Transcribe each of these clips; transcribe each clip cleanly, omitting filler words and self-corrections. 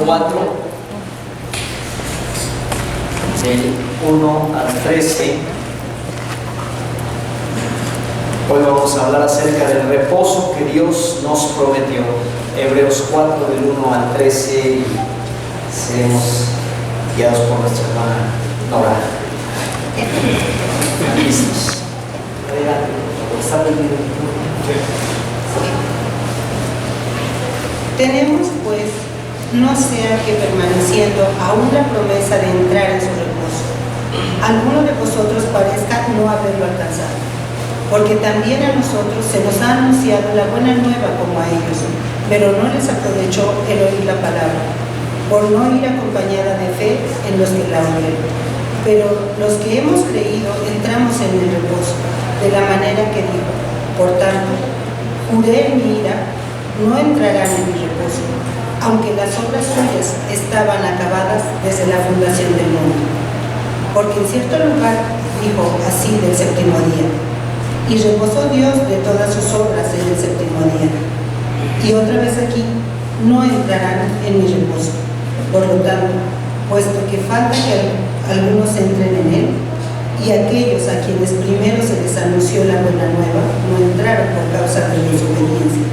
4, del 1 al 13. Hoy vamos a hablar acerca del reposo que Dios nos prometió. Hebreos 4, del 1 al 13, y seremos guiados por nuestra hermana Nora. ¿Listos? Adelante, está perdido. Tenemos pues, no sea que permaneciendo aún la promesa de entrar en su reposo, alguno de vosotros parezca no haberlo alcanzado, porque también a nosotros se nos ha anunciado la buena nueva como a ellos, pero no les aprovechó el oír la palabra, por no ir acompañada de fe en los que la oyeron. Pero los que hemos creído entramos en el reposo, de la manera que dijo: por tanto, juré en mi ira, no entrarán en mi reposo, aunque las obras suyas estaban acabadas desde la fundación del mundo. Porque en cierto lugar dijo así del séptimo día: y reposó Dios de todas sus obras en el séptimo día. Y otra vez aquí: no entrarán en mi reposo. Por lo tanto, puesto que falta que algunos entren en él, y aquellos a quienes primero se les anunció la buena nueva no entraron por causa de desobediencia.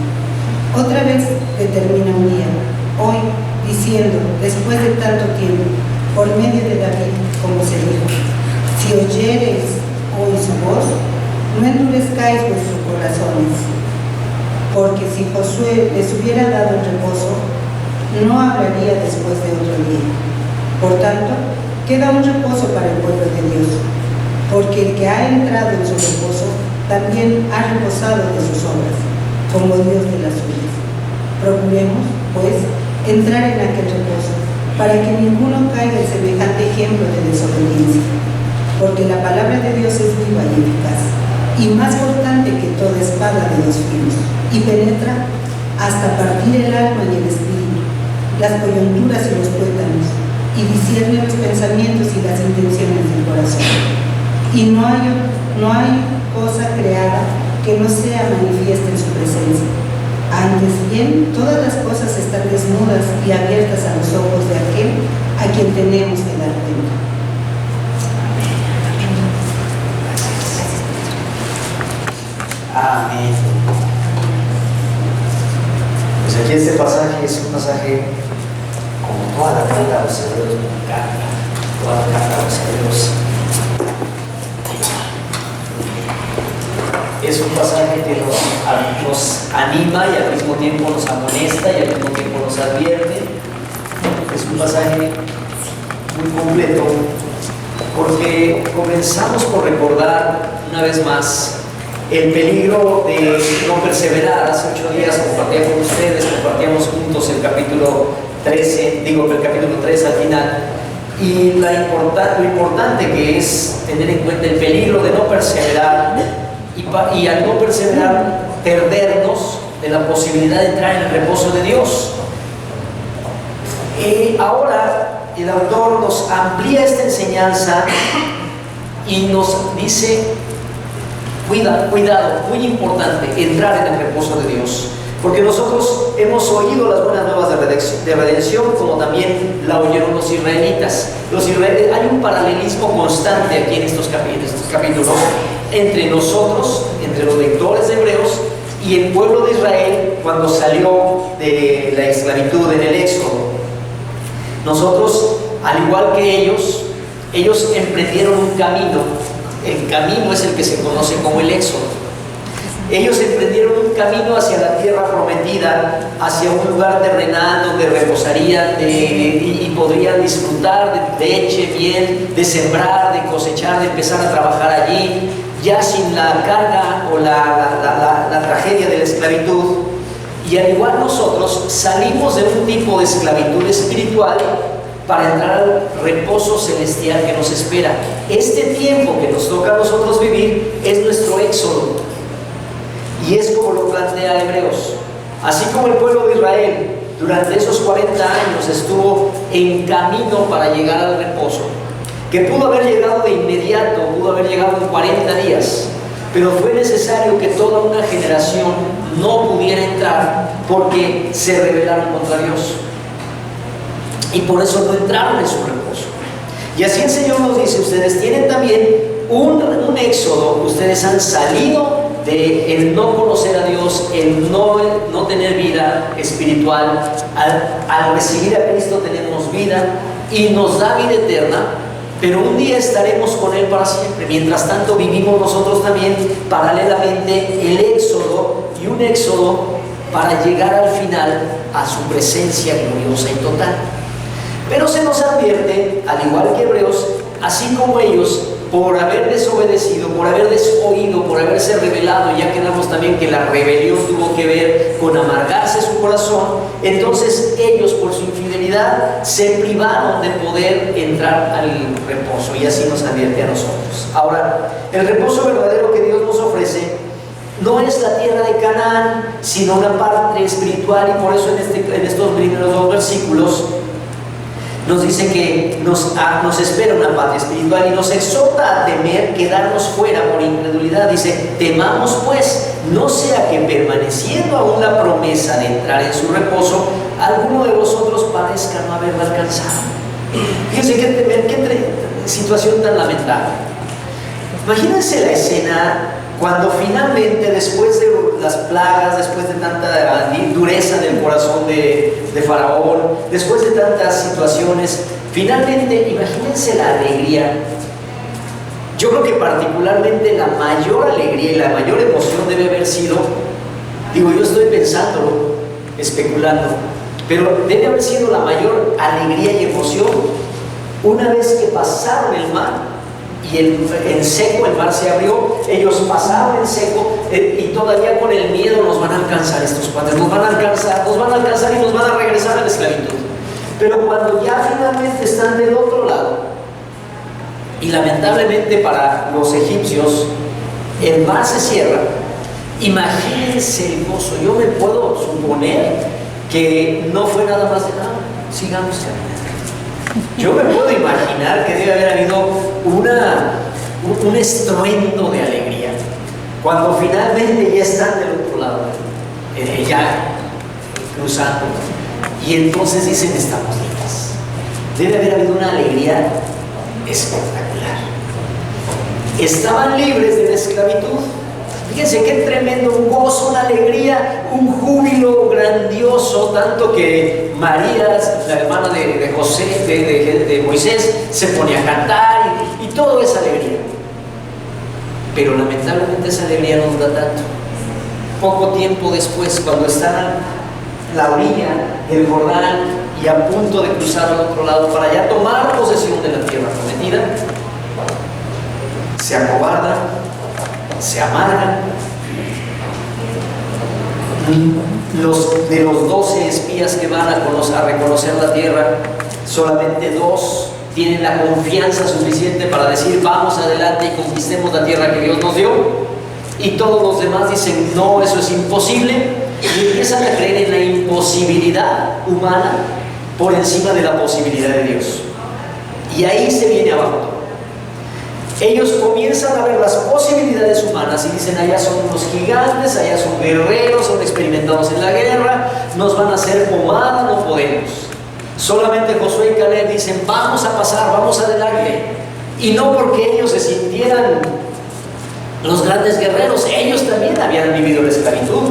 Otra vez determina un día, hoy, diciendo, después de tanto tiempo, por medio de David, como se dijo: si oyereis hoy su voz, no endurezcáis vuestros corazones. Porque si Josué les hubiera dado el reposo, no hablaría después de otro día. Por tanto, queda un reposo para el pueblo de Dios, porque el que ha entrado en su reposo también ha reposado de sus obras, como Dios de las suyas. Procuremos, pues, entrar en aquel reposo, para que ninguno caiga en semejante ejemplo de desobediencia. Porque la palabra de Dios es viva y eficaz, y más cortante que toda espada de dos filos, y penetra hasta partir el alma y el espíritu, las coyunturas y los tuétanos, y discierne los pensamientos y las intenciones del corazón. Y no hay cosa creada que no sea manifiesta en su presencia. Antes bien, todas las cosas están desnudas y abiertas a los ojos de aquel a quien tenemos que dar cuenta. Amén. Pues aquí este pasaje es un pasaje, como toda la carta a los hebreos, me encanta. Toda la carta a los hebreos es un pasaje que nos anima y al mismo tiempo nos amonesta y al mismo tiempo nos advierte. Es un pasaje muy completo, porque comenzamos por recordar una vez más el peligro de no perseverar. Hace 8 días compartía con ustedes, compartíamos juntos el capítulo 13, el capítulo 3 al final, y lo importante que es tener en cuenta el peligro de no perseverar, y al no perseverar perdernos de la posibilidad de entrar en el reposo de Dios. Ahora el autor nos amplía esta enseñanza y nos dice: cuidado, muy importante, entrar en el reposo de Dios, porque nosotros hemos oído las buenas nuevas de redención, como también la oyeron los israelitas. Hay un paralelismo constante aquí en estos capítulos entre nosotros, entre los lectores de Hebreos, y el pueblo de Israel cuando salió de la esclavitud en el Éxodo. Nosotros, al igual que ellos emprendieron un camino. El camino es el que se conoce como el Éxodo. Ellos emprendieron un camino hacia la tierra prometida, hacia un lugar terrenal donde reposarían y podrían disfrutar de leche, miel, de sembrar, de cosechar, de empezar a trabajar allí, ya sin la carga o la tragedia de la esclavitud. Y al igual nosotros salimos de un tipo de esclavitud espiritual para entrar al reposo celestial que nos espera. Este tiempo que nos toca a nosotros vivir es nuestro éxodo, y es como lo plantea Hebreos. Así como el pueblo de Israel durante esos 40 años estuvo en camino para llegar al reposo, que pudo haber llegado de inmediato, pudo haber llegado en 40 días, pero fue necesario que toda una generación no pudiera entrar porque se rebelaron contra Dios. y por eso no entraron en su reposo. Y así el Señor nos dice: ustedes tienen también un éxodo, ustedes han salido de el no conocer a Dios, el no tener vida espiritual. Al recibir a Cristo tenemos vida y nos da vida eterna, pero un día estaremos con Él para siempre. Mientras tanto vivimos nosotros también paralelamente el éxodo, y un éxodo para llegar al final a su presencia gloriosa y total. Pero se nos advierte, al igual que Hebreos, así como ellos, por haber desobedecido, por haber desoído, por haberse rebelado, ya quedamos también que la rebelión tuvo que ver con amargarse su corazón, entonces ellos por su infidelidad se privaron de poder entrar al reposo, y así nos advierte a nosotros. Ahora, el reposo verdadero que Dios nos ofrece no es la tierra de Canaán, sino una parte espiritual, y por eso en estos primeros 2 versículos nos dice que nos espera una patria espiritual, y nos exhorta a temer quedarnos fuera por incredulidad. Dice: temamos pues, no sea que permaneciendo aún la promesa de entrar en su reposo, alguno de vosotros parezca no haberla alcanzado. Fíjense qué situación tan lamentable. Imagínense la escena cuando finalmente, después de las plagas, después de tanta dureza del corazón de Faraón, después de tantas situaciones, finalmente, imagínense la alegría. Yo creo que particularmente la mayor alegría y la mayor emoción debe haber sido, yo estoy pensando, especulando, pero debe haber sido la mayor alegría y emoción una vez que pasaron el mar. Y en seco el mar se abrió, ellos pasaron en seco, y todavía con el miedo: nos van a alcanzar estos cuates, nos van a alcanzar y nos van a regresar a la esclavitud. Pero cuando ya finalmente están del otro lado, y lamentablemente para los egipcios el mar se cierra, imagínense el gozo. Yo me puedo suponer que no fue nada más de nada, sigamos caminando. Yo me puedo imaginar que debe haber habido un estruendo de alegría cuando finalmente ya están del otro lado, ya cruzando, y entonces dicen: estamos libres. Debe haber habido una alegría espectacular. Estaban libres de la esclavitud. Fíjense qué tremendo, un gozo, una alegría, un júbilo grandioso, tanto que María, la hermana de José, de Moisés, se ponía a cantar, y todo es alegría. Pero lamentablemente esa alegría no dura tanto. Poco tiempo después, cuando están a la orilla del Jordán y a punto de cruzar al otro lado para ya tomar posesión de la tierra prometida, se acobardan, se amargan. De los 12 espías que van a reconocer la tierra, solamente 2 tienen la confianza suficiente para decir: vamos adelante y conquistemos la tierra que Dios nos dio. Y todos los demás dicen: no, eso es imposible, y empiezan a creer en la imposibilidad humana por encima de la posibilidad de Dios. Y ahí se viene abajo todo. Ellos comienzan a ver las posibilidades humanas y dicen: allá son unos gigantes, allá son guerreros, son experimentados en la guerra, nos van a hacer pomada, no podemos. Solamente Josué y Caleb dicen: vamos a pasar, vamos adelante. Y no porque ellos se sintieran los grandes guerreros, ellos también habían vivido la esclavitud.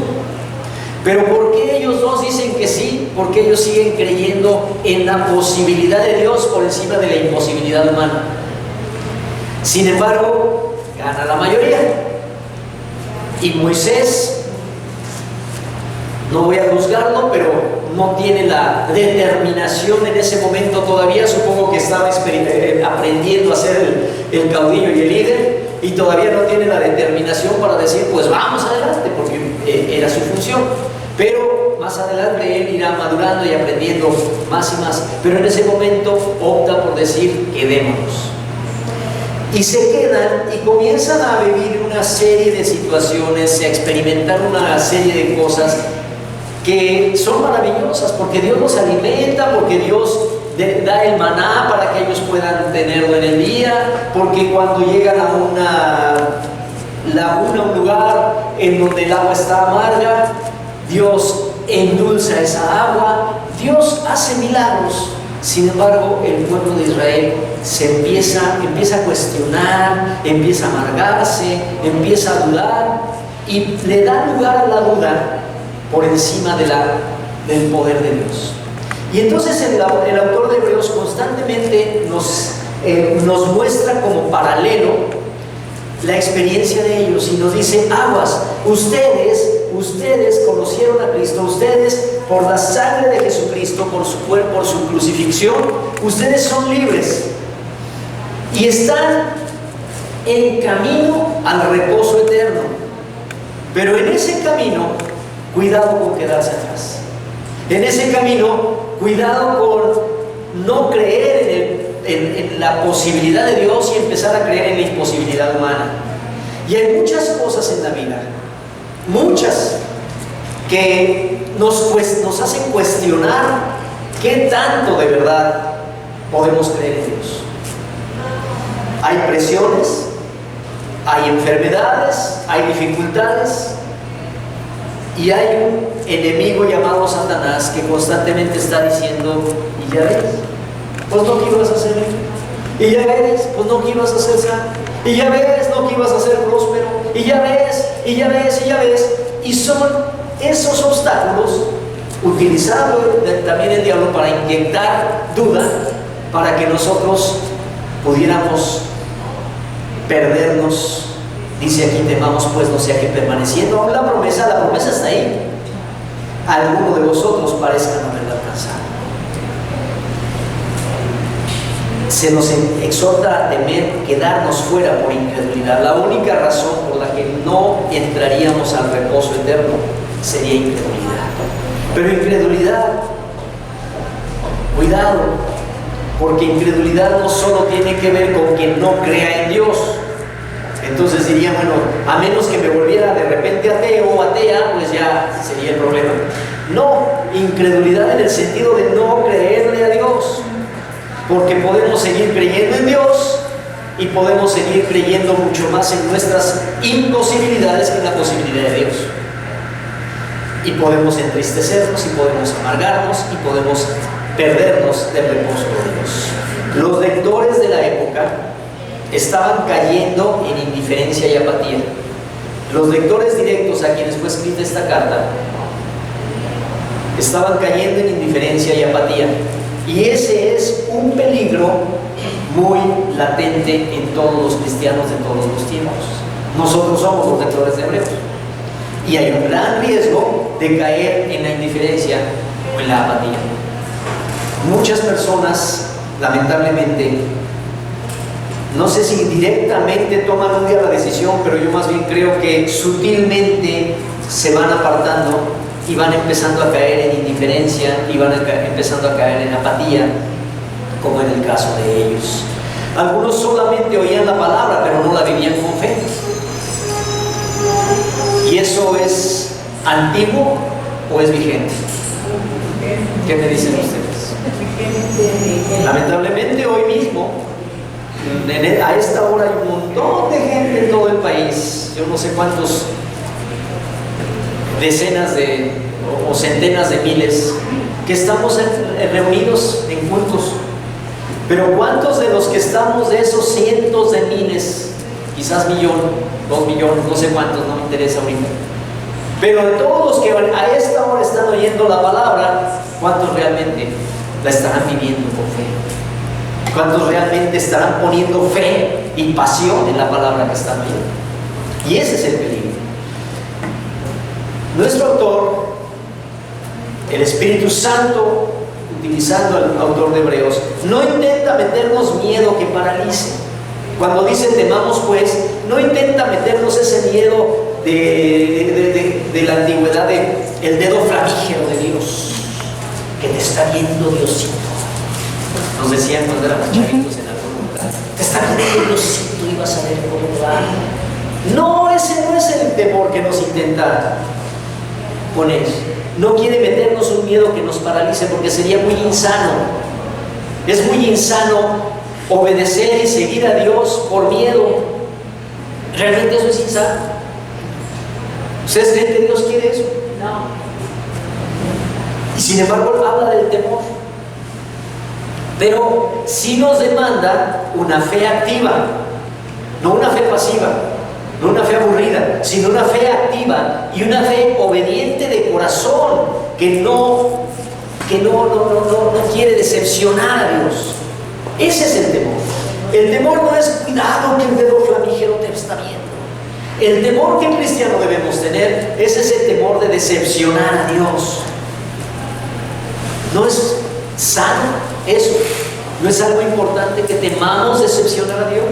Pero ¿por qué ellos 2 dicen que sí? Porque ellos siguen creyendo en la posibilidad de Dios por encima de la imposibilidad humana. Sin embargo, gana la mayoría. Y Moisés, no voy a juzgarlo, pero no tiene la determinación en ese momento todavía. Supongo que estaba aprendiendo a ser el caudillo y el líder, y todavía no tiene la determinación para decir: pues vamos adelante, porque era su función. Pero más adelante él irá madurando y aprendiendo más y más. Pero en ese momento opta por decir: quedémonos. Y se quedan y comienzan a vivir una serie de situaciones, a experimentar una serie de cosas que son maravillosas, porque Dios los alimenta, porque Dios da el maná para que ellos puedan tenerlo en el día, porque cuando llegan a una laguna, un lugar en donde el agua está amarga, Dios endulza esa agua. Dios hace milagros Sin embargo, el pueblo de Israel se empieza a cuestionar, empieza a amargarse, empieza a dudar y le da lugar a la duda por encima del poder de Dios. Y entonces el autor de Hebreos constantemente nos muestra como paralelo la experiencia de ellos y nos dice: aguas, ustedes conocieron a Cristo, ustedes por la sangre de Jesucristo, por su cuerpo, por su crucifixión, ustedes son libres y están en camino al reposo eterno. Pero en ese camino, cuidado con quedarse atrás. En ese camino, cuidado con no creer en la posibilidad de Dios y empezar a creer en la imposibilidad humana. Y hay muchas cosas en la vida, muchas, que nos hacen cuestionar qué tanto de verdad podemos creer en Dios. Hay presiones, hay enfermedades, hay dificultades y hay un enemigo llamado Satanás que constantemente está diciendo: ¿y ya ves? Pues no que ibas a ser rico. Y ya ves, pues no que ibas a ser sano. Y ya ves, no que ibas a ser próspero. Y ya ves, y ya ves, y ya ves. Y son esos obstáculos utilizados también el diablo para inyectar duda, para que nosotros pudiéramos perdernos. Dice aquí: temamos pues, no sea que permaneciendo aún la promesa está ahí, alguno de vosotros parezca no haberla alcanzado. Se nos exhorta a temer quedarnos fuera por incredulidad. La única razón por la que no entraríamos al reposo eterno sería incredulidad. Pero incredulidad, cuidado, porque incredulidad no solo tiene que ver con quien no crea en Dios. Entonces diría: bueno, a menos que me volviera de repente ateo o atea, pues ya sería el problema. No, incredulidad en el sentido de no creerle a Dios, porque podemos seguir creyendo en Dios y podemos seguir creyendo mucho más en nuestras imposibilidades que en la posibilidad de Dios. Y podemos entristecernos, y podemos amargarnos, y podemos perdernos del reposo de Dios. Los lectores de la época estaban cayendo en indiferencia y apatía. Los lectores directos a quienes fue escrita esta carta estaban cayendo en indiferencia y apatía. Y ese es un peligro muy latente en todos los cristianos de todos los tiempos. Nosotros somos los lectores de Hebreos. Y hay un gran riesgo de caer en la indiferencia o en la apatía. Muchas personas, lamentablemente, no sé si directamente toman un día la decisión, pero yo más bien creo que sutilmente se van apartando y van empezando a caer en indiferencia y van empezando a caer en apatía, como en el caso de ellos. Algunos solamente oían la palabra, pero no la vivían con fe. ¿Y eso es antiguo o es vigente? ¿Qué me dicen ustedes? Lamentablemente hoy mismo, a esta hora, hay un montón de gente en todo el país, yo no sé cuántos, decenas o centenas de miles, que estamos reunidos en cultos. Pero ¿cuántos de los que estamos, de esos cientos de miles, quizás 1 millón, 2 millones, no sé cuántos, no me interesa ahorita, pero de todos los que a esta hora están oyendo la palabra, ¿cuántos realmente la estarán viviendo con fe? ¿Cuántos realmente estarán poniendo fe y pasión en la palabra que están viendo? Y ese es el peligro. Nuestro autor, el Espíritu Santo, utilizando al autor de Hebreos, no intenta meternos miedo que paralice. Cuando dice temamos pues, no intenta meternos ese miedo de la antigüedad, el dedo flamígero de Dios, que te está viendo Diosito. Nos decían cuando éramos chavitos en algún lugar: te está viendo Diosito y vas a ver cómo va. No, ese no es el temor que nos intenta poner. No quiere meternos un miedo que nos paralice, porque sería muy insano. Es muy insano obedecer y seguir a Dios por miedo. ¿Realmente eso es insano? ¿Ustedes creen que Dios quiere eso? No. Y sin embargo habla del temor. Pero sí nos demanda una fe activa, no una fe pasiva, no una fe aburrida, sino una fe activa y una fe obediente de corazón, que no quiere decepcionar a Dios. Ese es el temor. El temor no es cuidado que el dedo flamígero te está viendo. El temor que el cristiano debemos tener es ese temor de decepcionar a Dios. No es sano eso. No es algo importante que temamos decepcionar a Dios.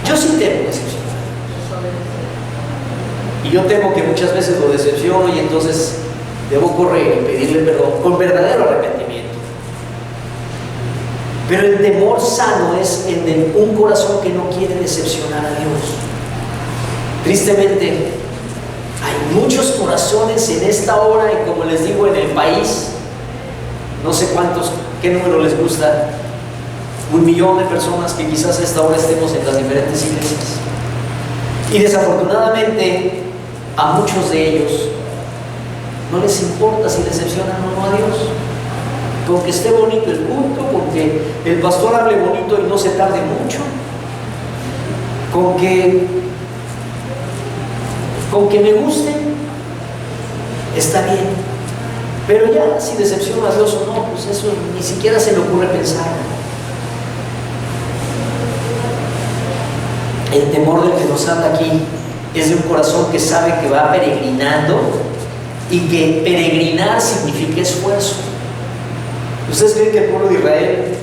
Yo sí temo decepcionar a Dios. Y yo temo que muchas veces lo decepciono y entonces debo correr y pedirle perdón con verdadero arrepentimiento. Pero el temor sano es el de un corazón que no quiere decepcionar a Dios. Tristemente, hay muchos corazones en esta hora y, como les digo, en el país, no sé cuántos, qué número les gusta, 1 millón de personas que quizás a esta hora estemos en las diferentes iglesias. Y desafortunadamente, a muchos de ellos no les importa si decepcionan o no a Dios. Con que esté bonito el culto, con que el pastor hable bonito y no se tarde mucho, con que me guste, está bien. Pero ya, si decepciona a Dios o no, pues eso ni siquiera se le ocurre pensar. El temor del que nos habla aquí es de un corazón que sabe que va peregrinando y que peregrinar significa esfuerzo. ¿Ustedes creen que el pueblo de Israel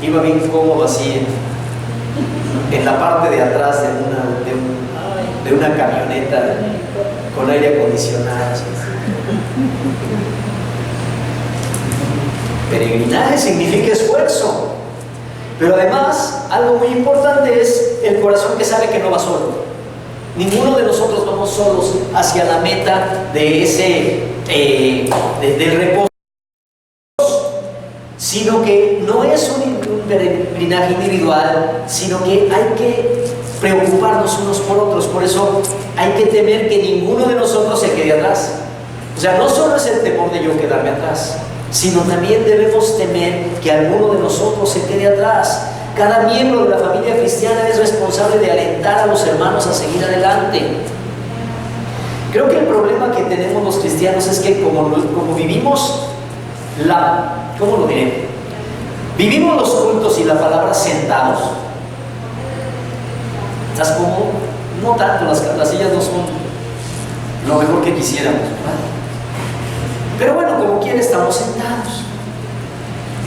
iba bien cómodo así en la parte de atrás de una camioneta con aire acondicionado? Peregrinaje significa esfuerzo. Pero además, algo muy importante es el corazón que sabe que no va solo. Ninguno de nosotros vamos solos hacia la meta de del reposo, sino que no es un peregrinaje individual, sino que hay que preocuparnos unos por otros. Por eso hay que temer que ninguno de nosotros se quede atrás. O sea, no solo es el temor de yo quedarme atrás, sino también debemos temer que alguno de nosotros se quede atrás. Cada miembro de la familia cristiana es responsable de alentar a los hermanos a seguir adelante. Creo que el problema que tenemos los cristianos es que como vivimos ¿cómo lo diré? Vivimos los cultos y la palabra sentados. ¿Estás cómodo? No tanto, las sillas no son lo mejor que quisiéramos, ¿verdad? Pero bueno, como quiera estamos sentados.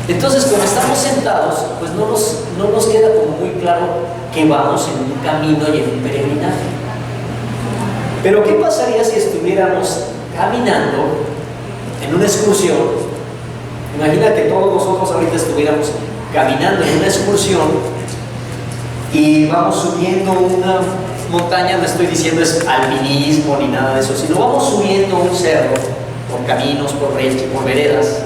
Entonces, como estamos sentados, pues no nos queda como muy claro que vamos en un camino y en un peregrinaje. Pero ¿qué pasaría si estuviéramos caminando en una excursión? Imagina que todos nosotros ahorita estuviéramos caminando en una excursión y vamos subiendo una montaña. No estoy diciendo es alpinismo ni nada de eso, sino vamos subiendo un cerro por caminos, por veredas.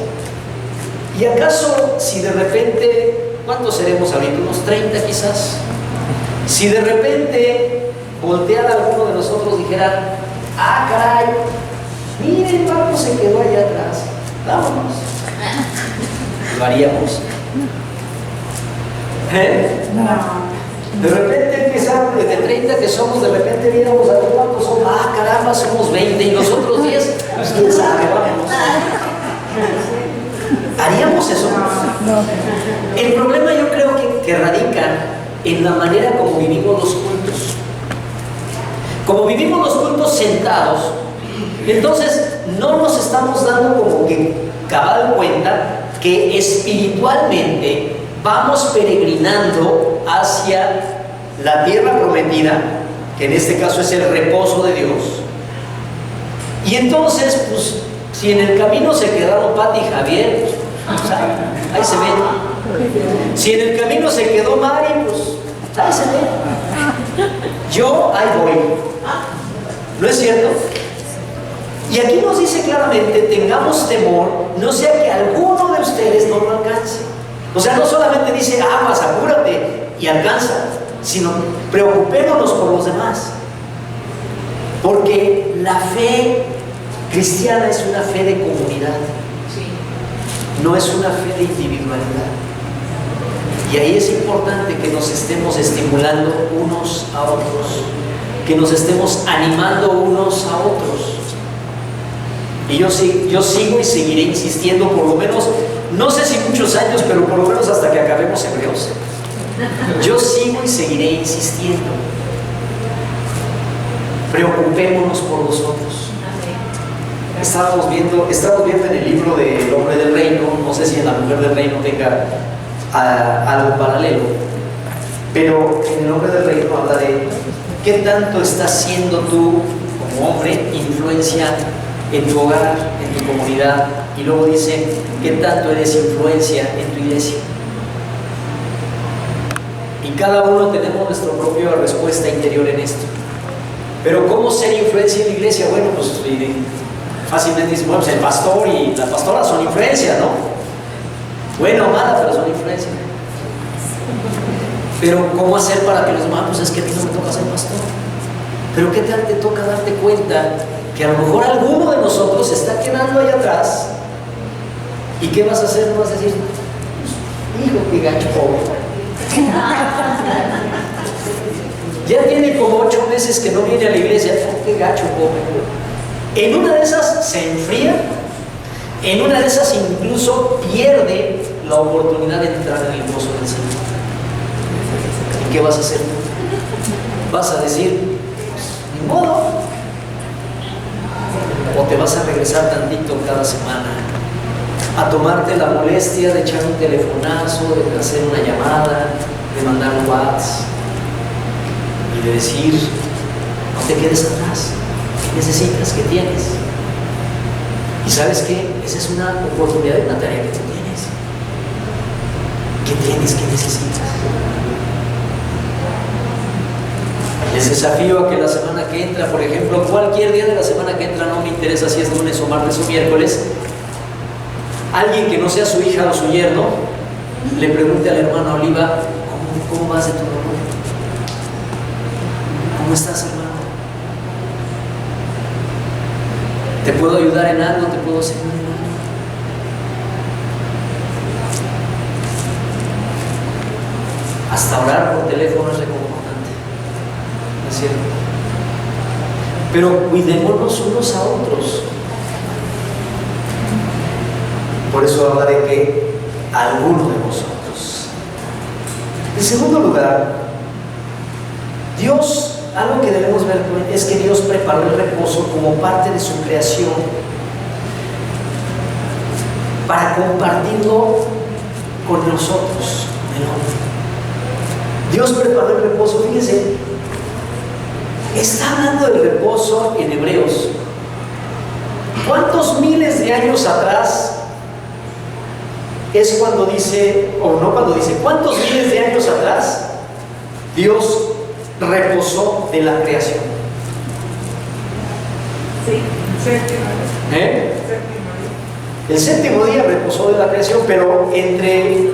¿Y acaso si de repente, cuántos seremos ahorita? Unos 30 quizás. Si de repente volteara alguno de nosotros y dijera: ah, caray, miren, Paco se quedó allá atrás, vámonos. ¿Lo haríamos? De repente empezaron desde 30 que somos, de repente viéramos a ver cuántos somos. Ah, caramba, somos 20 y nosotros 10. Pues quién sabe, vámonos. ¿Haríamos eso? No. El problema yo creo que radica en la manera como vivimos los cultos. Como vivimos los cultos sentados, entonces no nos estamos dando como que cabal cuenta que espiritualmente vamos peregrinando hacia la tierra prometida, que en este caso es el reposo de Dios. Y entonces, pues, si en el camino se quedaron Pati y Javier, pues, ahí se ven. Si en el camino se quedó Mari, pues ahí se ven. Yo ahí voy. ¿No es cierto? Y aquí nos dice claramente: tengamos temor, no sea que alguno de ustedes no lo alcance. O sea, no solamente dice aguas, apúrate y alcanza, sino preocupémonos por los demás. Porque la fe cristiana es una fe de comunidad, no es una fe de individualidad. Y ahí es importante que nos estemos estimulando unos a otros, que nos estemos animando unos a otros. Y yo sigo y seguiré insistiendo por lo menos, no sé si muchos años, pero por lo menos hasta que acabemos Hebreos. Yo sigo y seguiré insistiendo. Preocupémonos por los otros. Estábamos viendo en el libro del Hombre del Reino, no sé si en la Mujer del Reino tenga algo paralelo, pero en el Hombre del Reino habla de qué tanto estás siendo tú como hombre influencia en tu hogar, en tu comunidad, y luego dice qué tanto eres influencia en tu iglesia. Y cada uno tenemos nuestra propia respuesta interior en esto. Pero ¿cómo ser influencia en la iglesia? Bueno, pues fácilmente dicen, bueno, pues el pastor y la pastora son influencia, ¿no? Buena o mala, pero son influencia. Pero ¿cómo hacer para que los demás? Pues es que a ti no me toca ser pastor. Pero ¿qué tal te toca darte cuenta que a lo mejor alguno de nosotros se está quedando ahí atrás? ¿Y qué vas a hacer? No vas a decir, hijo, qué gacho pobre. Ya tiene como 8 meses que no viene a la iglesia. Oh, qué gacho pobre. En una de esas se enfría, en una de esas incluso pierde la oportunidad de entrar en el gozo del Señor. ¿Y qué vas a hacer tú? ¿Vas a decir, ni modo? ¿O te vas a regresar tantito cada semana a tomarte la molestia de echar un telefonazo, de hacer una llamada, de mandar un WhatsApp y de decir, no te quedes atrás? ¿Qué necesitas? ¿Qué tienes? ¿Y sabes qué? Esa es una oportunidad, una tarea que tú tienes. ¿Qué tienes? ¿Qué necesitas? Les desafío a que la semana que entra, por ejemplo, cualquier día de la semana que entra, no me interesa si es lunes o martes o miércoles, alguien que no sea su hija o su yerno le pregunte a la hermana Oliva, ¿cómo vas de tu dolor? ¿Cómo estás, hermano? ¿Te puedo ayudar en algo? ¿Te puedo servir en algo? Hasta orar por teléfono es reconfortante, ¿no es cierto? Pero cuidémonos unos a otros. Por eso habla de que alguno de vosotros. En segundo lugar, Dios, algo que debemos ver es que Dios preparó el reposo como parte de su creación para compartirlo con nosotros, el hombre. Dios preparó el reposo, fíjense, está hablando del reposo en Hebreos. ¿Cuántos miles de años atrás es cuando dice, o no cuando dice, cuántos miles de años atrás Dios reposó de la creación? Sí, séptimo. El séptimo día reposó de la creación, pero entre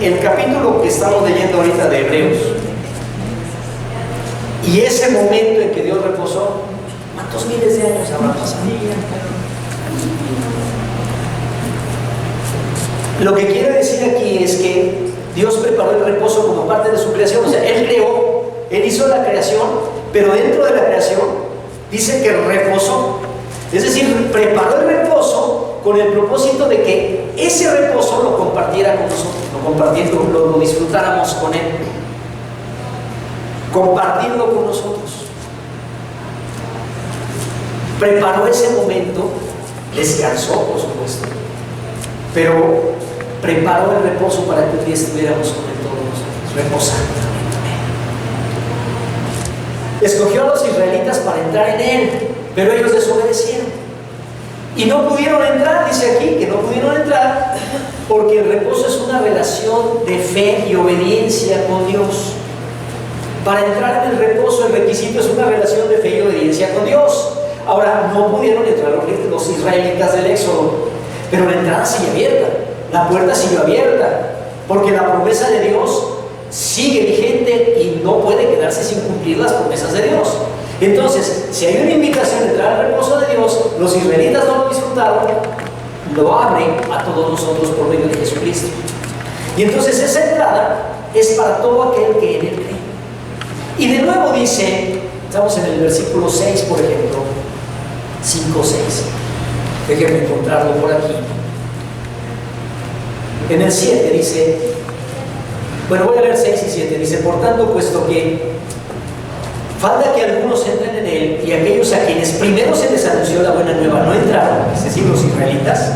el capítulo que estamos leyendo ahorita de Hebreos y ese momento en que Dios reposó, ¿cuántos miles de años habrá pasado? Lo que quiere decir aquí es que Dios preparó el reposo como parte de su creación. O sea, Él creó, Él hizo la creación, pero dentro de la creación dice que reposó. Es decir, preparó el reposo con el propósito de que ese reposo lo compartiera con nosotros, lo disfrutáramos con Él, compartirlo con nosotros. Preparó ese momento, descansó, por supuesto, pero preparó el reposo para que un día estuviéramos con Él todos nosotros, reposando también con Él. Escogió a los israelitas para entrar en Él, pero ellos desobedecieron y no pudieron entrar. Dice aquí que no pudieron entrar porque el reposo es una relación de fe y obediencia con Dios. Para entrar en el reposo el requisito es una relación de fe y obediencia con Dios. Ahora, no pudieron entrar los israelitas del Éxodo, pero la entrada sigue abierta, la puerta siguió abierta, porque la promesa de Dios sigue vigente y no puede quedarse sin cumplir las promesas de Dios. Entonces, si hay una invitación a entrar al reposo de Dios, los israelitas no lo disfrutaron, lo abren a todos nosotros por medio de Jesucristo. Y entonces esa entrada es para todo aquel que en él cree. Y de nuevo dice, estamos en el versículo 6, por ejemplo, 5, 6. Déjenme encontrarlo por aquí. En el 7 dice, bueno, voy a leer 6 y 7. Dice, por tanto, puesto que falta que algunos entren en él, y aquellos a quienes primero se les anunció la buena nueva no entraron, es decir, los israelitas,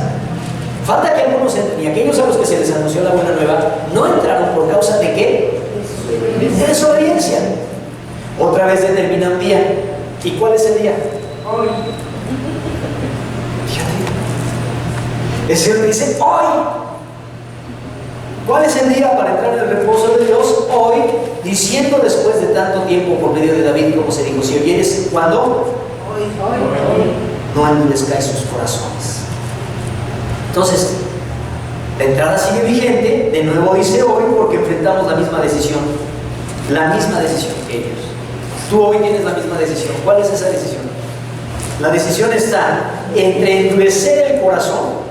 falta que algunos entren, y aquellos a los que se les anunció la buena nueva no entraron por causa de ¿qué? De desobediencia. Otra vez determina un día. ¿Y cuál es el día? Hoy. Fíjate. El Señor dice, hoy. ¿Cuál es el día para entrar en el reposo de Dios? Hoy, diciendo después de tanto tiempo por medio de David, como se dijo, si oyeres, ¿cuándo? Hoy. No endurezcáis sus corazones. Entonces, la entrada sigue vigente, de nuevo dice hoy, porque enfrentamos la misma decisión que ellos. Tú hoy tienes la misma decisión. ¿Cuál es esa decisión? La decisión está entre endurecer el corazón,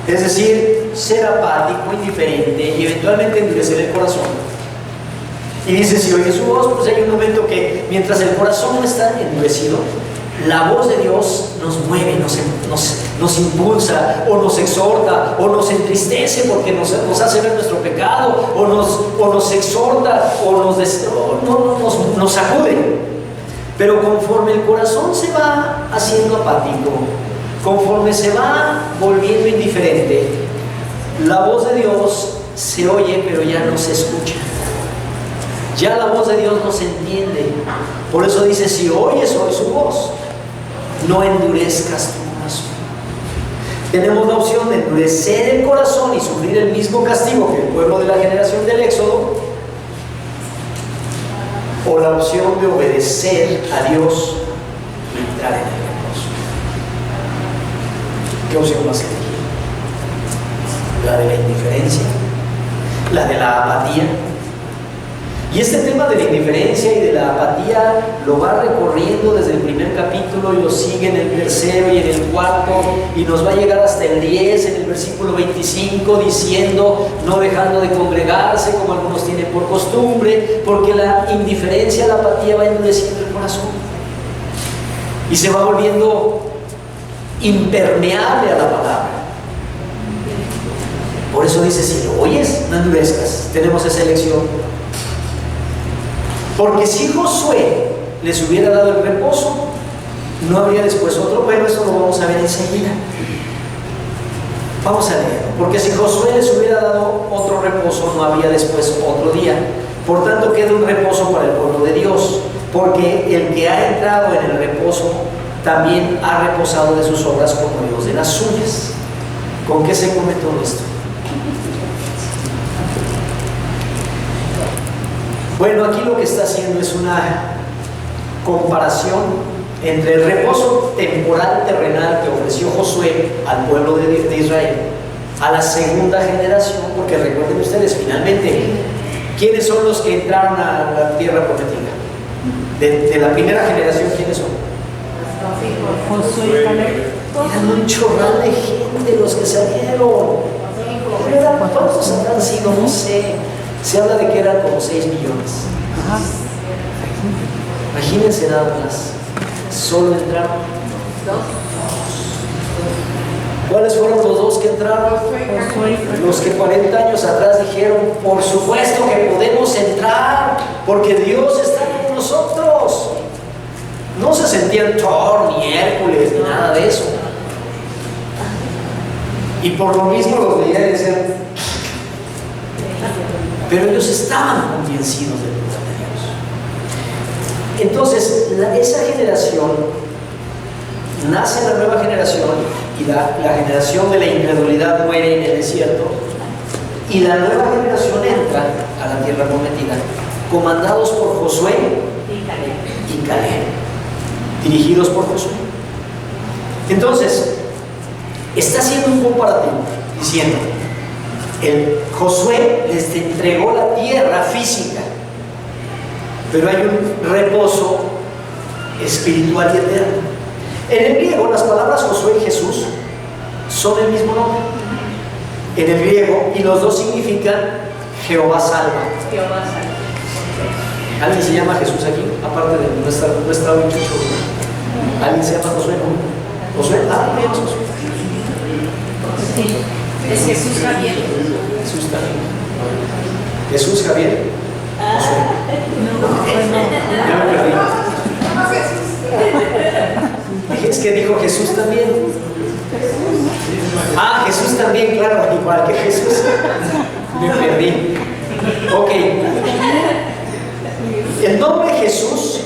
es decir, ser apático, indiferente y eventualmente endurecer el corazón. Y dice, si oyes su voz, pues hay un momento que mientras el corazón no está endurecido, la voz de Dios nos mueve, nos impulsa, o nos exhorta, o nos entristece porque nos hace ver nuestro pecado, o nos exhorta, o nos sacude. Pero conforme el corazón se va haciendo apático, conforme se va volviendo indiferente, la voz de Dios se oye, pero ya no se escucha. Ya la voz de Dios no se entiende. Por eso dice, si oyes hoy su voz, no endurezcas tu corazón. Tenemos la opción de endurecer el corazón y sufrir el mismo castigo que el pueblo de la generación del Éxodo, o la opción de obedecer a Dios y entrar en el reposo. ¿Qué opción vas a elegir? ¿La de la indiferencia? ¿La de la apatía? Y este tema de la indiferencia y de la apatía lo va recorriendo desde el primer capítulo y lo sigue en el tercero y en el cuarto, y nos va a llegar hasta el 10, en el versículo 25, diciendo, no dejando de congregarse como algunos tienen por costumbre, porque la indiferencia, la apatía va endureciendo el corazón y se va volviendo impermeable a la palabra. Por eso dice, si lo oyes, no endurezcas. Tenemos esa elección. Porque si Josué les hubiera dado el reposo, no habría después otro. Bueno, eso lo vamos a ver enseguida. Vamos a leer. Porque si Josué les hubiera dado otro reposo, no habría después otro día. Por tanto, queda un reposo para el pueblo de Dios. Porque el que ha entrado en el reposo también ha reposado de sus obras como Dios de las suyas. ¿Con qué se come todo esto? Bueno, aquí lo que está haciendo es una comparación entre el reposo temporal terrenal que ofreció Josué al pueblo de Israel, a la segunda generación, porque recuerden ustedes, finalmente, ¿quiénes son los que entraron a la tierra prometida? De la primera generación, ¿quiénes son? Josué y Caleb. Eran un chorral de gente los que salieron. ¿Cuántos habrán sido? No sé. Se habla de que eran como 6 millones. Ajá. Imagínense nada más. Solo entraron 2. ¿Cuáles fueron los 2 que entraron? Los que 40 años atrás dijeron, por supuesto que podemos entrar, porque Dios está con nosotros. No se sentían Thor, ni Hércules, ni nada de eso. Y por lo mismo los veían y decían, pero ellos estaban convencidos del poder de Dios. Entonces, esa generación, nace la nueva generación, y la generación de la incredulidad muere en el desierto, y la nueva generación entra a la tierra prometida, comandados por Josué y Caleb, dirigidos por Josué. Entonces, está haciendo un comparativo, diciendo, Josué les entregó la tierra física, pero hay un reposo espiritual y eterno. En el griego, las palabras Josué y Jesús son el mismo nombre. en el griego, y los dos significan Jehová salva. Jehová salva. ¿Alguien se llama Jesús aquí? Aparte de nuestra muchacho. ¿Alguien se llama Josué? ¿No? ¿Josué? Ah, bien, Josué. Sí. Es Jesús Javier. Jesús también. Jesús Javier. Josué. Ya me perdí. Es que dijo Jesús también. Ah, Jesús también, claro, igual que Jesús. Me perdí. Ok. El nombre Jesús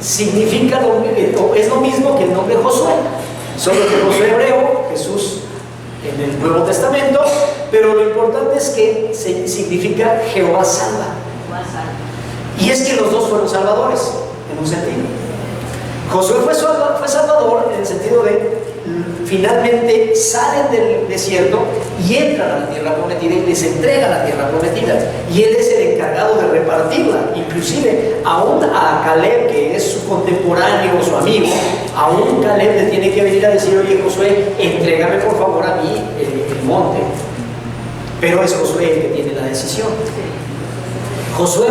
significa es lo mismo que el nombre Josué, solo que Josué hebreo, Jesús en el Nuevo Testamento, pero lo importante es que significa Jehová salva. Y es que los dos fueron salvadores, en un sentido. Josué fue salvador en el sentido de finalmente salen del desierto y entran a la tierra prometida y les entrega la tierra prometida, y él es el encargado de repartirla. Inclusive aún a Caleb, que es su contemporáneo, su amigo, aún Caleb le tiene que venir a decir: oye Josué, entrégame por favor a mí el monte. Pero es Josué el que tiene la decisión. Josué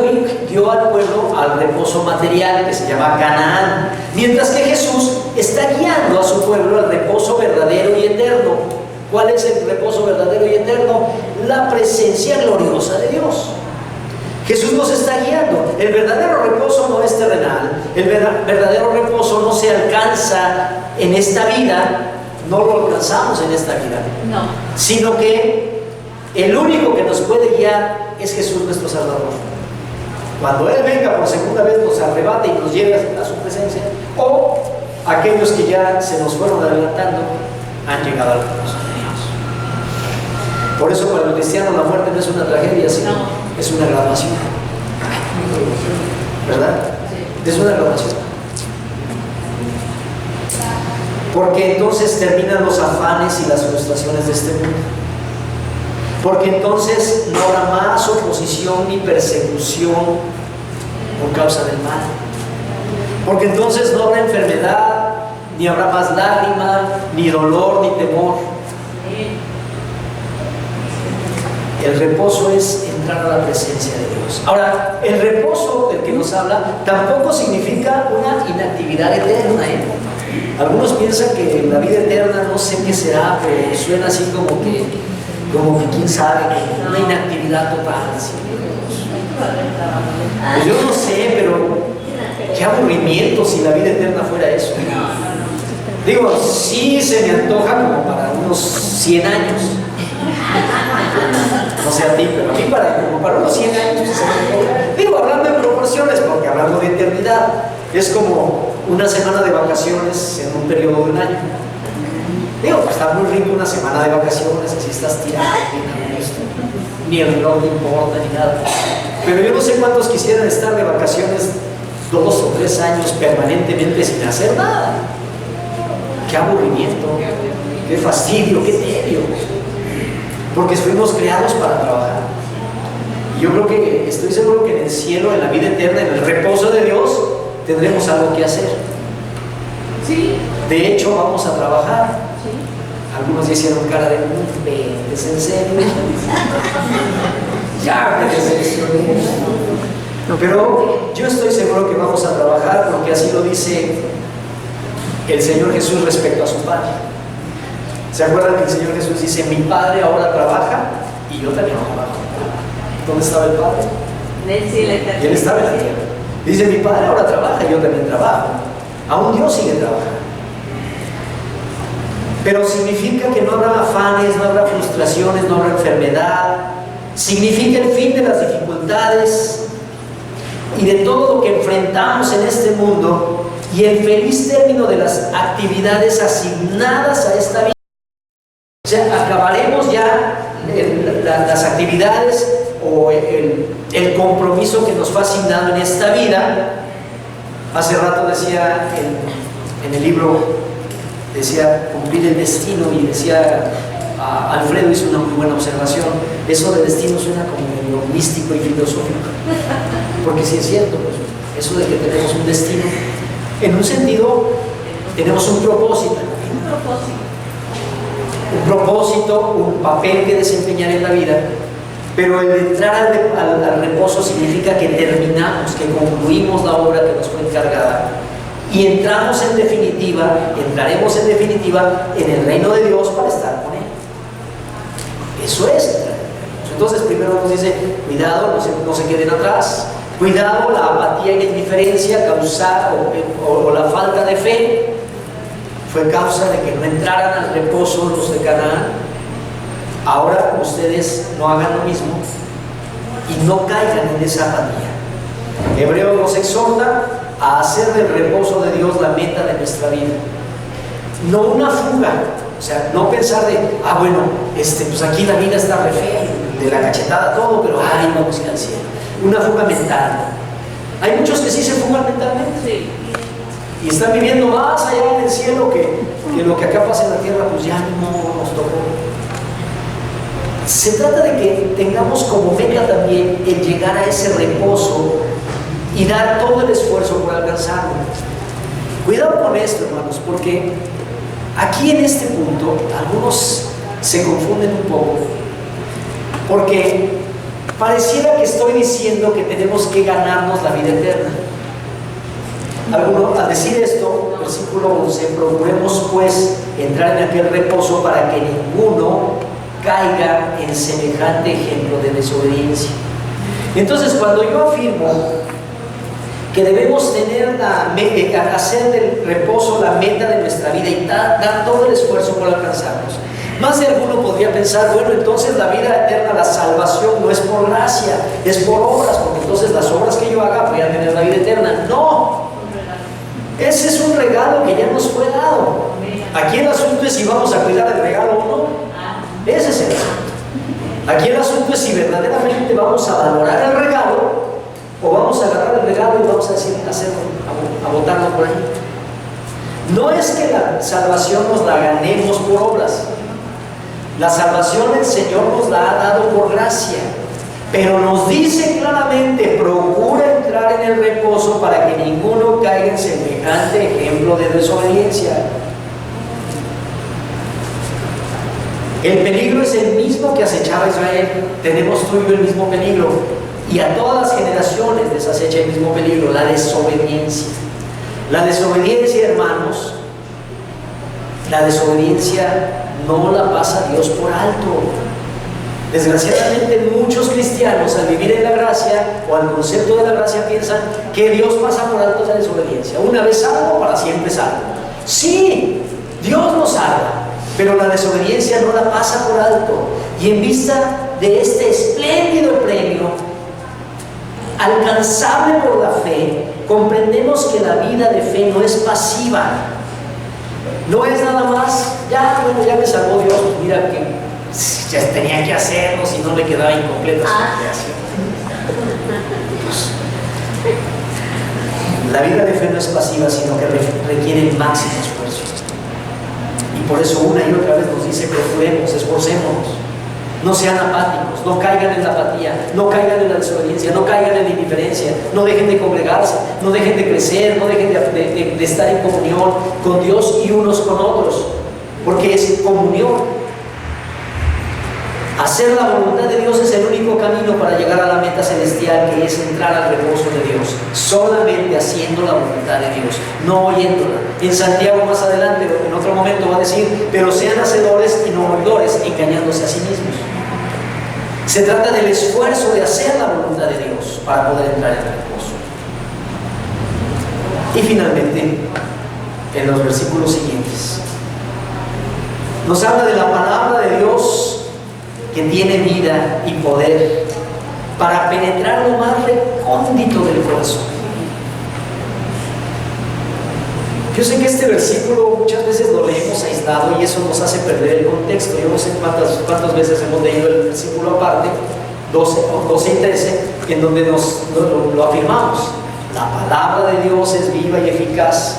dio al pueblo al reposo material que se llama Canaán, mientras que Jesús está guiando a su pueblo al reposo verdadero y eterno. ¿Cuál es el reposo verdadero y eterno? La presencia gloriosa de Dios. Jesús nos está guiando. El verdadero reposo no es terrenal, el verdadero reposo no se alcanza en esta vida, no lo alcanzamos en esta vida, No. sino que el único que nos puede guiar es Jesús nuestro Salvador. Cuando Él venga por segunda vez, nos arrebata y nos lleva a su presencia, o aquellos que ya se nos fueron adelantando han llegado al reposo de Dios. Por eso para el cristiano la muerte no es una tragedia, sino es una graduación. ¿Verdad? Es una graduación. Porque entonces terminan los afanes y las frustraciones de este mundo. Porque entonces no habrá más oposición ni persecución por causa del mal. Porque entonces no habrá enfermedad, ni habrá más lágrima, ni dolor, ni temor. El reposo es entrar a la presencia de Dios. Ahora, el reposo del que nos habla tampoco significa una inactividad eterna, ¿eh? Algunos piensan que la vida eterna no sé qué será, pero suena así como que quién sabe, que una inactividad total. ¿Sí? Pues yo no sé, pero qué aburrimiento si la vida eterna fuera eso. Digo, sí se me antoja como para unos 100 años. No sé a ti, pero a mí como para unos 100 años se me antoja. Digo, hablando en proporciones, porque hablando de eternidad, es como una semana de vacaciones en un periodo de un año. Digo, pues está muy rico una semana de vacaciones, así estás tirado, ni el reloj te importa, ni nada. Pero yo no sé cuántos quisieran estar de vacaciones 2 o 3 años permanentemente sin hacer nada. Qué aburrimiento, qué fastidio, qué tedio. Porque fuimos creados para trabajar. Y yo creo que, estoy seguro que en el cielo, en la vida eterna, en el reposo de Dios, tendremos algo que hacer. Sí. De hecho, vamos a trabajar. Sí. Algunos hicieron cara de ¿es en serio? Ya me decepcioné. Pero yo estoy seguro que vamos a trabajar, porque así lo dice el Señor Jesús respecto a su Padre. ¿Se acuerdan que el Señor Jesús dice: mi Padre ahora trabaja y yo también trabajo? ¿Dónde estaba el Padre? Y Él estaba en la tierra. Dice: mi Padre ahora trabaja y yo también trabajo. Aún Dios sigue trabajando. Pero significa que no habrá afanes, no habrá frustraciones, no habrá enfermedad. Significa el fin de las dificultades y de todo lo que enfrentamos en este mundo, y el feliz término de las actividades asignadas a esta vida. O sea, acabaremos ya las actividades o el compromiso que nos fue asignado en esta vida. Hace rato decía en el libro, decía cumplir el destino, y decía Alfredo hizo una muy buena observación. Eso de destino suena como medio místico y filosófico, porque sí es cierto, pues, eso de que tenemos un destino, en un sentido tenemos un propósito. un propósito, un papel que desempeñar en la vida, pero el entrar al reposo significa que terminamos, que concluimos la obra que nos fue encargada y entraremos en definitiva en el reino de Dios para estar con Él. Eso es entrar. Entonces primero nos dice, cuidado, no se queden atrás, cuidado la apatía y la indiferencia causada o la falta de fe fue causa de que no entraran al reposo los de Canaán. Ahora ustedes no hagan lo mismo y no caigan en esa apatía. Hebreos nos exhorta a hacer del reposo de Dios la meta de nuestra vida, no una fuga. O sea, no pensar de, bueno, pues aquí la vida está re fea, de la cachetada todo, pero vamos a ir al cielo. Una fuga mental. Hay muchos que sí se fugan mentalmente. Sí. Y están viviendo más allá en el cielo que lo que acá pasa en la tierra, pues ya no nos tocó. Se trata de que tengamos como meta también el llegar a ese reposo y dar todo el esfuerzo por alcanzarlo. Cuidado con esto, hermanos, porque aquí en este punto algunos se confunden un poco, porque pareciera que estoy diciendo que tenemos que ganarnos la vida eterna. Al decir esto, versículo 11, procuremos pues entrar en aquel reposo para que ninguno caiga en semejante ejemplo de desobediencia. Entonces, cuando yo afirmo que debemos hacer del reposo la meta de nuestra vida y dar todo el esfuerzo por alcanzarnos, más de alguno podría pensar, bueno, entonces la vida eterna, la salvación no es por gracia, es por obras, porque entonces las obras que yo haga voy a tener la vida eterna. No, ese es un regalo que ya nos fue dado. Aquí el asunto es si vamos a cuidar el regalo o no. Ese es el asunto. Aquí el asunto es si verdaderamente vamos a valorar el regalo o vamos a agarrar el regalo y vamos a botarlo por ahí. No es que la salvación nos la ganemos por obras. La salvación el Señor nos la ha dado por gracia, pero nos dice claramente, procura entrar en el reposo para que ninguno caiga en semejante ejemplo de desobediencia. El peligro es el mismo que acechaba a Israel. Tenemos tú y yo el mismo peligro, y a todas las generaciones les acecha el mismo peligro, la desobediencia. La desobediencia, hermanos, la desobediencia no la pasa Dios por alto. Desgraciadamente muchos cristianos al vivir en la gracia o al concepto de la gracia piensan que Dios pasa por alto la desobediencia. Una vez salvo, para siempre salvo. Sí, Dios nos salva, pero la desobediencia no la pasa por alto. Y en vista de este espléndido premio alcanzable por la fe, comprendemos que la vida de fe no es pasiva. No es nada más, ya me salvó Dios, pues mira que ya tenía que hacerlo, si no me quedaba incompleta su creación. La vida de fe no es pasiva, sino que requiere el máximo esfuerzo. Y por eso una y otra vez nos dice, procuremos, esforcémonos. No sean apáticos, no caigan en la apatía, no caigan en la desobediencia, no caigan en la indiferencia, no dejen de congregarse, no dejen de crecer, no dejen de estar en comunión con Dios y unos con otros, porque es comunión. Hacer la voluntad de Dios es el único camino para llegar a la meta celestial, que es entrar al reposo de Dios. Solamente haciendo la voluntad de Dios, no oyéndola. En Santiago más adelante, en otro momento va a decir, pero sean hacedores y no oidores, engañándose a sí mismos. Se trata del esfuerzo de hacer la voluntad de Dios para poder entrar en el reposo. Y finalmente, en los versículos siguientes, nos habla de la palabra de Dios que tiene vida y poder para penetrar lo más recóndito del corazón. Yo sé que este versículo muchas veces lo leemos aislado y eso nos hace perder el contexto. Yo no sé cuántas veces hemos leído el versículo aparte, 12 y 13, en donde lo afirmamos. La palabra de Dios es viva y eficaz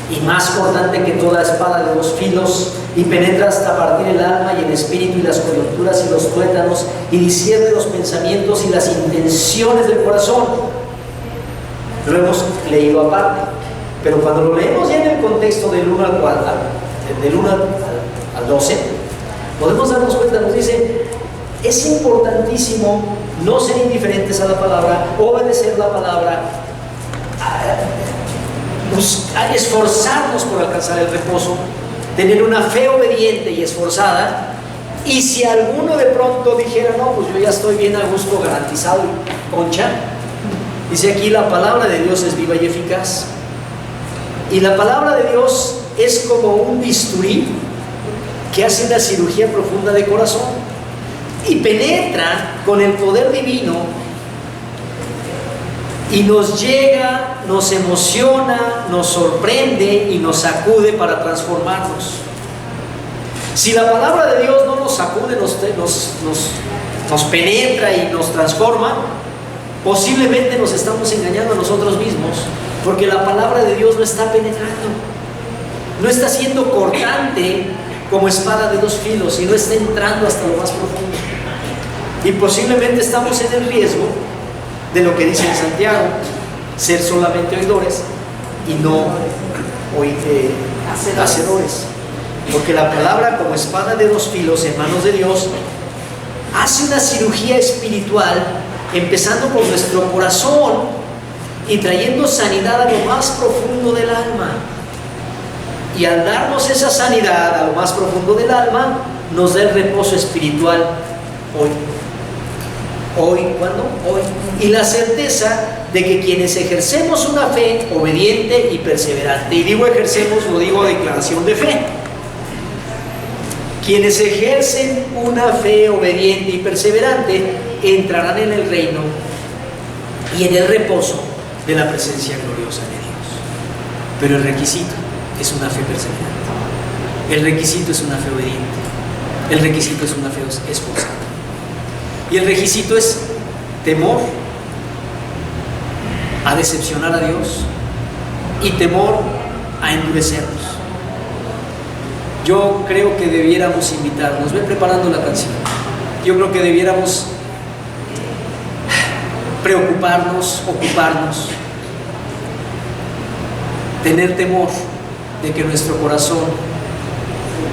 y más cortante que toda espada de 2 filos, y penetra hasta partir el alma y el espíritu y las coyunturas y los tuétanos, y discierne los pensamientos y las intenciones del corazón. Lo hemos leído aparte, pero cuando lo leemos ya en el contexto del 1 al al 12, podemos darnos cuenta, nos dice, es importantísimo no ser indiferentes a la palabra, obedecer la palabra, a esforzarnos por alcanzar el reposo, tener una fe obediente y esforzada. Y si alguno de pronto dijera, no, pues yo ya estoy bien a gusto, garantizado, concha, dice aquí, la palabra de Dios es viva y eficaz. Y la palabra de Dios es como un bisturí que hace una cirugía profunda de corazón y penetra con el poder divino y nos llega, nos emociona, nos sorprende y nos sacude para transformarnos. Si la palabra de Dios no nos sacude, nos penetra y nos transforma, posiblemente nos estamos engañando a nosotros mismos, porque la palabra de Dios no está penetrando, no está siendo cortante como espada de dos filos y no está entrando hasta lo más profundo. Y posiblemente estamos en el riesgo de lo que dice en Santiago, ser solamente oidores y no hacedores. Porque la palabra, como espada de dos filos en manos de Dios, hace una cirugía espiritual, empezando por nuestro corazón y trayendo sanidad a lo más profundo del alma. Y al darnos esa sanidad a lo más profundo del alma, nos da el reposo espiritual hoy. Hoy, ¿cuándo? Hoy. Y la certeza de que quienes ejercemos una fe obediente y perseverante, y digo ejercemos, lo digo declaración de fe, quienes ejercen una fe obediente y perseverante entrarán en el reino y en el reposo de la presencia gloriosa de Dios. Pero el requisito es una fe perseverante, el requisito es una fe obediente, el requisito es una fe esforzada, y el requisito es temor a decepcionar a Dios y temor a endurecernos. Yo creo que debiéramos invitarnos, ve preparando la canción, yo creo que debiéramos preocuparnos, ocuparnos, tener temor de que nuestro corazón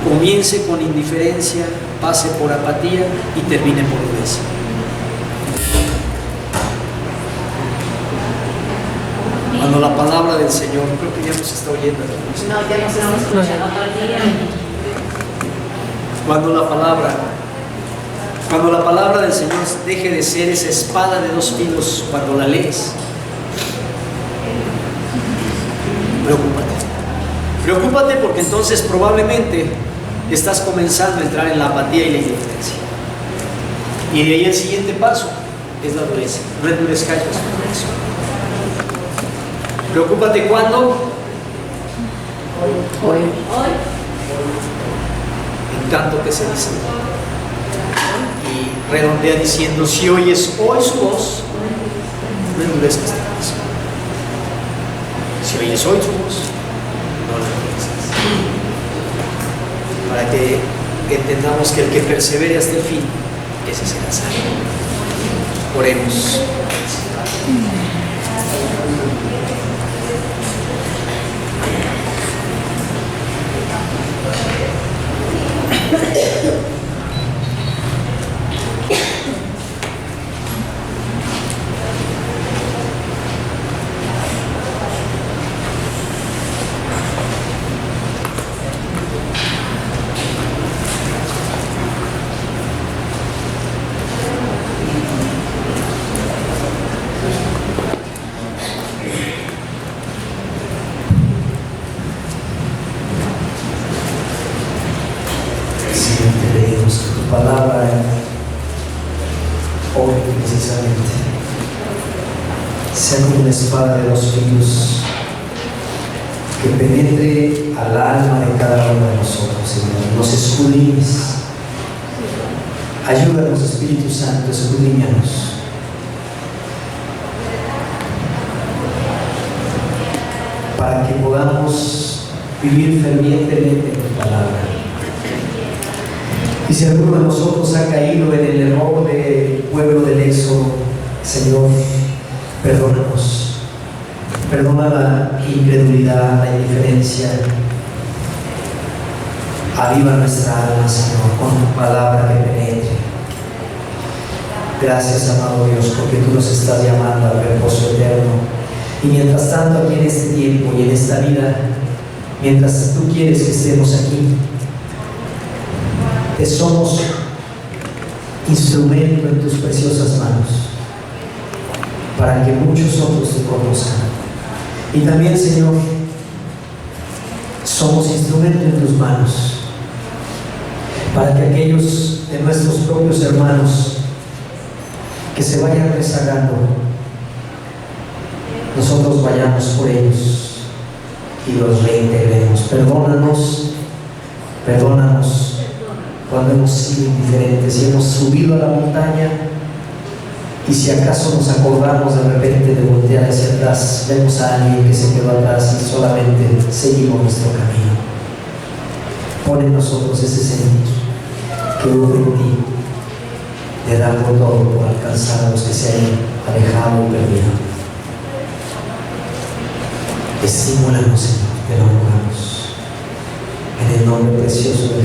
comience con indiferencia, pase por apatía y termine por dureza. Cuando la palabra del Señor, creo que ya nos está oyendo. No, ya nos estamos escuchando todo el día. Cuando la palabra del Señor deje de ser esa espada de dos filos, cuando la lees, preocúpate porque entonces probablemente estás comenzando a entrar en la apatía y la indiferencia. Y de ahí el siguiente paso es la dureza. No endurezcáis vuestro corazón. Preocúpate cuando Hoy. en tanto que se dice, y redondea diciendo, si oyes hoy su voz, no endurezcas tu corazón. Si oyes hoy su voz, no la endurezcas. Para que entendamos que el que persevere hasta el fin, ese será salvo. Oremos. sea como una espada de dos filos que penetre al alma de cada uno de nosotros, Señor. Nos escudriñes. Ayúdanos, Espíritu Santo, escudriñanos. Para que podamos vivir fervientemente en tu palabra. Y si alguno de nosotros ha caído en el error del pueblo del Éxodo, Señor, perdónanos. Perdona la incredulidad, la indiferencia. Aviva nuestra alma, Señor, con tu palabra que penetre. Gracias, amado Dios, porque tú nos estás llamando al reposo eterno. Y mientras tanto, aquí en este tiempo y en esta vida, mientras tú quieres que estemos aquí, te somos instrumento en tus preciosas manos, para que muchos otros te conozcan. Y también, Señor, somos instrumento en tus manos, para que aquellos de nuestros propios hermanos que se vayan rezagando, nosotros vayamos por ellos y los reintegremos. Perdónanos cuando hemos sido indiferentes y hemos subido a la montaña, y si acaso nos acordamos de repente de voltear hacia atrás, vemos a alguien que se quedó atrás y solamente seguimos nuestro camino. Pon en nosotros ese sentir que hubo en ti, de dar por todo por alcanzar a los que se hayan alejado y perdido. Estimúlanos, Señor, te lo rogamos, en el nombre precioso de